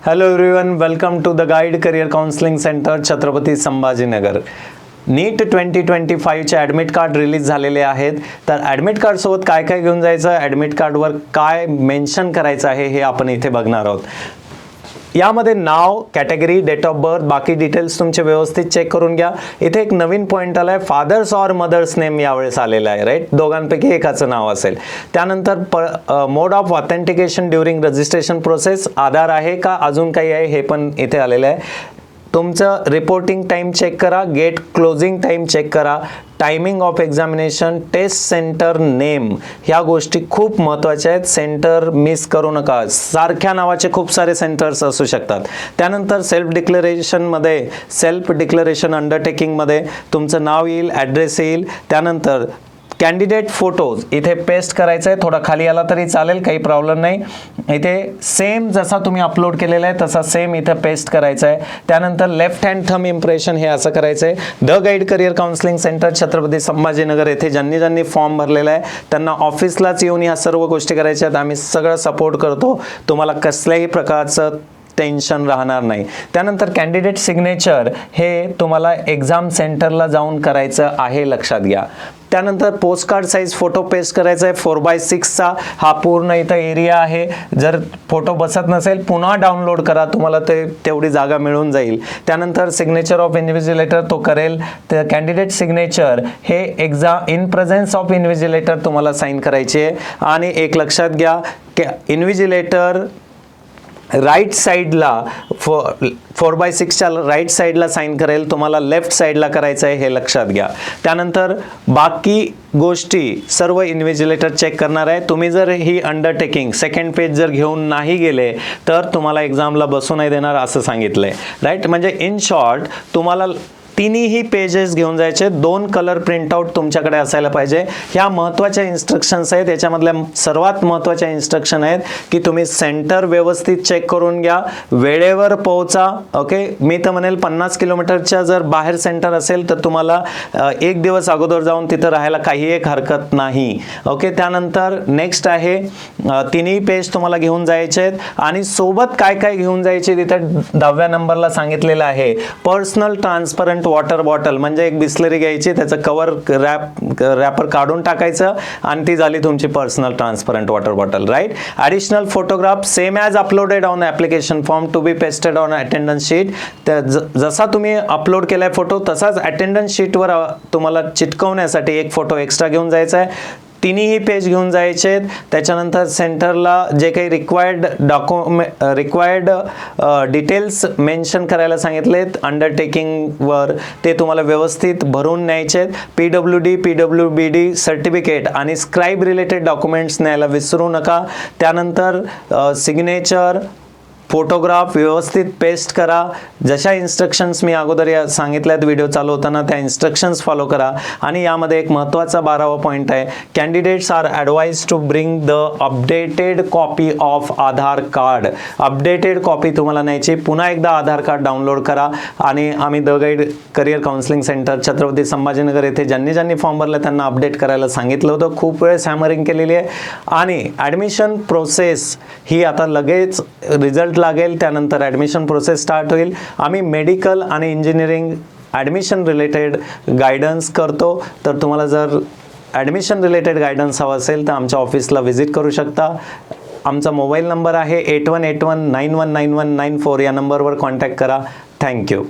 Hello everyone, welcome to the guide career counselling centre Chhatrapati Sambhajinagar. NEET 2025चे admit card release झालेले आहेत. तर admit कार्डसोबत काय काय घेऊन जायचं, ॲडमिट कार्डवर काय मेन्शन करायचं आहे हे आपण इथे बघणार आहोत. यामध्ये नाव, कॅटेगरी, डेट ऑफ बर्थ, बाकी डिटेल्स तुमचे व्यवस्थित चेक करून घ्या. इथे एक नवीन पॉईंट आला आहे, फादर्स ऑर मदर्स नेम यावेळेस आलेला आहे, राईट. दोघांपैकी एकाचं नाव असेल. त्यानंतर mode of authentication during registration process, Aadhaar आहे का अजून काही आहे हे पण इथे आलेलं आहे. तुमचं रिपोर्टिंग टाईम चेक करा, गेट क्लोजिंग टाईम चेक करा, timing of examination, test centre name, ह्या गोष्टी खूप महत्त्वाच्या आहेत. सेंटर मिस करू नका. सारख्या नावाचे खूप सारे सेंटर्स असू शकतात. त्यानंतर सेल्फ डिक्लेरेशन अंडरटेकिंगमध्ये तुमचं नाव येईल, ॲड्रेस येईल. त्यानंतर कॅन्डिडेट फोटोज इथे पेस्ट करायचं आहे. थोडा खाली आला तरी चालेल, काही प्रॉब्लेम नाही. इथे सेम जसा तुम्ही अपलोड केलेला आहे तसा सेम इथे पेस्ट करायचा आहे. त्यानंतर लेफ्ट हँड थंब इम्प्रेशन हे असं करायचं आहे. The guide career counselling centre Chhatrapati Sambhajinagar येथे ज्यांनी फॉर्म भरलेला आहे त्यांना ऑफिसलाच येऊन ह्या सर्व गोष्टी करायच्या आहेत. आम्ही सगळं सपोर्ट करतो, तुम्हाला कसल्याही प्रकारचं टेन्शन राहणार नाही. त्यानंतर कॅन्डिडेट सिग्नेचर हे तुम्हाला एक्झाम सेंटरला जाऊन करायचं आहे, लक्षात घ्या. त्यानंतर पोस्टकार्ड साईज फोटो पेस्ट करायचा आहे 4x6चा. हा पूर्ण इथं एरिया आहे. जर फोटो बसत नसेल पुन्हा डाउनलोड करा, तुम्हाला तेवढी जागा मिळून जाईल. त्यानंतर सिग्नेचर ऑफ इन्व्हिजिलेटर तो करेल. तर कॅन्डिडेट सिग्नेचर हे इन प्रेझेन्स ऑफ इन्व्हिजिलेटर तुम्हाला साईन करायची आहे. आणि एक लक्षात घ्या की इन्व्हिजिलेटर राईट साईडला 4x6च्या राईट साईडला साईन करेल, तुम्हाला लेफ्ट साईडला करायचं आहे, हे लक्षात घ्या. त्यानंतर बाकी गोष्टी सर्व इन्व्हिजिलेटर चेक करणार आहे. तुम्ही जर ही अंडरटेकिंग सेकंड पेज जर घेऊन नाही गेले तर तुम्हाला एक्झामला बसू नाही देणार असं सांगितलंय, राईट. म्हणजे इन शॉर्ट तुम्हाला तिन्ही पेजेस घेऊन जायचे. 2 कलर प्रिंटआउट तुमच्याकडे असायला पाहिजे. ह्या महत्त्वाच्या इन्स्ट्रक्शन्स आहेत. याच्यामधल्या सर्वात महत्त्वाच्या इन्स्ट्रक्शन आहेत की तुम्ही सेंटर व्यवस्थित चेक करून घ्या, वेळेवर पोहोचा. ओके, मी तर म्हणेल 50 किलोमीटरच्या जर बाहेर सेंटर असेल तर तुम्हाला एक दिवस अगोदर जाऊन तिथं राहायला काही एक हरकत नाही. ओके, त्यानंतर नेक्स्ट आहे तिन्ही पेज तुम्हाला घेऊन जायचे आहेत. आणि सोबत काय काय घेऊन जायचे तिथे 10व्या नंबरला सांगितलेलं आहे. पर्सनल ट्रान्सपरंट वॉटर बॉटल, म्हणजे एक बिस्लरी घ्यायची, त्याचं कवर रॅपर काढून टाकायचं आणि ती झाली तुमची personal transparent water bottle, right. Additional photograph same as uploaded on application form to be pasted on attendance sheet. जसा तुम्ही अपलोड केलाय फोटो तसाच अटेंडन्स शीटवर तुम्हाला चिटकवण्यासाठी एक फोटो एक्स्ट्रा घेऊन जायचा आहे. तिन्ही पेज घेऊन जायचे आहेत. त्याच्यानंतर सेंटरला जे काही रिक्वायर्ड डिटेल्स मेन्शन करायला सांगितलेत अंडरटेकिंगवर, ते तुम्हाला व्यवस्थित भरून न्यायचे आहेत. PWD, PWBD सर्टिफिकेट आणि स्क्राईब रिलेटेड डॉक्युमेंट्स न्यायला विसरू नका. त्यानंतर सिग्नेचर, फोटोग्राफ व्यवस्थित पेस्ट करा. जशा इन्स्ट्रक्शन्स मी अगोदर सांगितल्यात व्हिडिओ चालू होताना त्या इन्स्ट्रक्शन्स फॉलो करा. आणि यामध्ये एक महत्त्वाचा 12वा पॉईंट आहे, candidates are advise to bring the updated copy of Aadhaar card. Updated copy तुम्हाला न्यायची. पुन्हा एकदा आधार कार्ड डाउनलोड करा. आणि आम्ही the guide career counselling centre Chhatrapati Sambhajinagar येथे ज्यांनी फॉर्म भरले त्यांना अपडेट करायला सांगितलं होतं. खूप वेळेस हॅमरिंग केलेली आहे. आणि ॲडमिशन प्रोसेस ही आता लगेच रिझल्ट लागेल, त्यानंतर ॲडमिशन प्रोसेस स्टार्ट होईल. आम्ही मेडिकल आणि इंजिनिअरिंग ॲडमिशन रिलेटेड गायडन्स करतो. तर तुम्हाला जर ॲडमिशन रिलेटेड गायडन्स हवा असेल तर आमच्या ऑफिसला व्हिजिट करू शकता. आमचा मोबाईल नंबर आहे 8181919194. या नंबरवर कॉन्टॅक्ट करा. थँक्यू.